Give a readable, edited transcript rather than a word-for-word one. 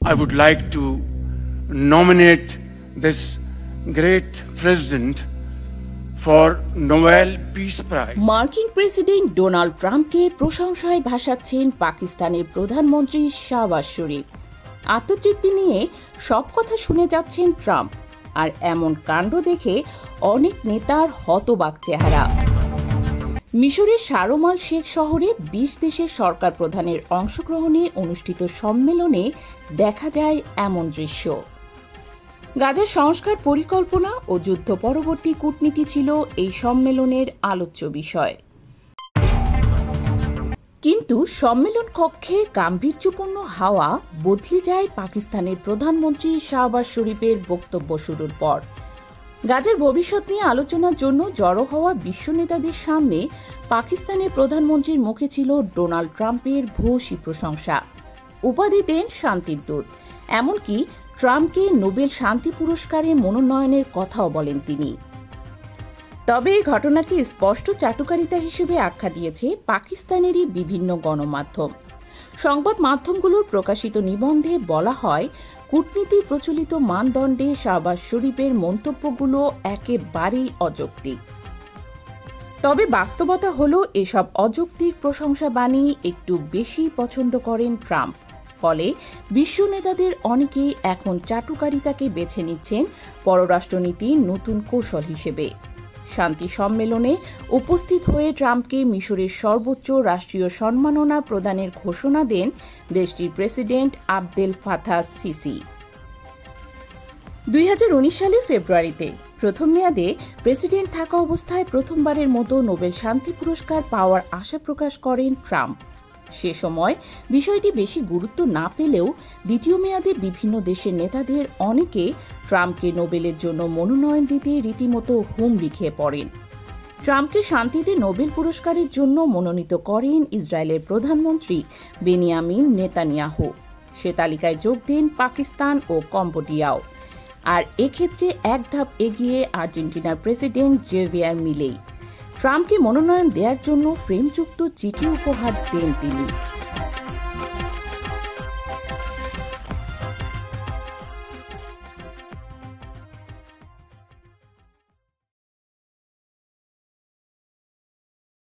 I would like to nominate this great president for Nobel Peace Prize. মার্কিন president Donald ট্রাম্পকে প্রশংসায় ভাসাচ্ছেন পাকিস্তানের প্রধানমন্ত্রী শাহবাজ শরীফ। আত্মতৃপ্তি নিয়ে সব কথা শুনে যাচ্ছেন ট্রাম্প, আর এমন কাণ্ড দেখে অনেক নেতার হতবাক চেহারা। মিশরের শারম আল শেখ শহরে ২০ দেশের সরকার প্রধানের অংশগ্রহণে অনুষ্ঠিত সম্মেলনে দেখা যায় এমন দৃশ্য। গাজার সংস্কার পরিকল্পনা ও যুদ্ধ পরবর্তী কূটনীতি ছিল এই সম্মেলনের আলোচ্য বিষয়। কিন্তু সম্মেলন কক্ষে গাম্ভীর্যপূর্ণ হাওয়া বদলে যায় পাকিস্তানের প্রধানমন্ত্রী শাহবাজ শরীফের বক্তব্য শুরুর পর। গাজার ভবিষ্যৎ নিয়ে আলোচনার জন্য জড়ো হওয়া বিশ্ব নেতাদের সামনে পাকিস্তানের প্রধানমন্ত্রীর মুখে ছিল ডোনাল্ড ট্রাম্পের ভূয়সী প্রশংসা। উপাধি দেন শান্তির দূত, এমনকি ট্রাম্পকে নোবেল শান্তি পুরস্কারে মনোনয়নের কথাও বলেন তিনি। তবে এই ঘটনাকে স্পষ্ট চাটুকারিতা হিসেবে আখ্যা দিয়েছে পাকিস্তানেরই বিভিন্ন গণমাধ্যম। সংবাদ মাধ্যমগুলোর প্রকাশিত নিবন্ধে বলা হয়, কূটনীতির প্রচলিত মানদণ্ডে শাহবাজ শরীফের মন্তব্যগুলো একেবারেই অযৌক্তিক। তবে বাস্তবতা হলো, এসব অযৌক্তিক প্রশংসা বাণী একটু বেশি পছন্দ করেন ট্রাম্প। ফলে বিশ্ব নেতাদের অনেকেই এখন চাটুকারিতাকে বেছে নিচ্ছেন পররাষ্ট্রনীতির নতুন কৌশল হিসেবে। শান্তি সম্মেলনে উপস্থিত হয়ে ট্রাম্পকে মিশরের সর্বোচ্চ রাষ্ট্রীয় সম্মাননা প্রদানের ঘোষণা দেন দেশটির প্রেসিডেন্ট আবদেল ফাতাহ সিসি। ২০১৯ সালের ফেব্রুয়ারিতে প্রথম মেয়াদে প্রেসিডেন্ট থাকা অবস্থায় প্রথমবারের মতো নোবেল শান্তি পুরস্কার পাওয়ার আশা প্রকাশ করেন ট্রাম্প। সে সময় বিষয়টি বেশি গুরুত্ব না পেলেও দ্বিতীয় মেয়াদে বিভিন্ন দেশের নেতাদের অনেকে ট্রাম্পকে নোবেলের জন্য মনোনয়ন দিতে রীতিমতো হুমড়ি খেয়ে পড়েন। ট্রাম্পকে শান্তিতে নোবেল পুরস্কারের জন্য মনোনীত করেন ইসরায়েলের প্রধানমন্ত্রী বেনিয়ামিন নেতানিয়াহু। সে তালিকায় যোগ দেন পাকিস্তান ও কম্বোডিয়াও। আর এক্ষেত্রে এক ধাপ এগিয়ে আর্জেন্টিনার প্রেসিডেন্ট জেভিয়ার মিলেই। ট্রাম্পকে মনোনয়ন দেওয়ার জন্য ফ্রেমযুক্ত চিঠি উপহার দেন তিনি।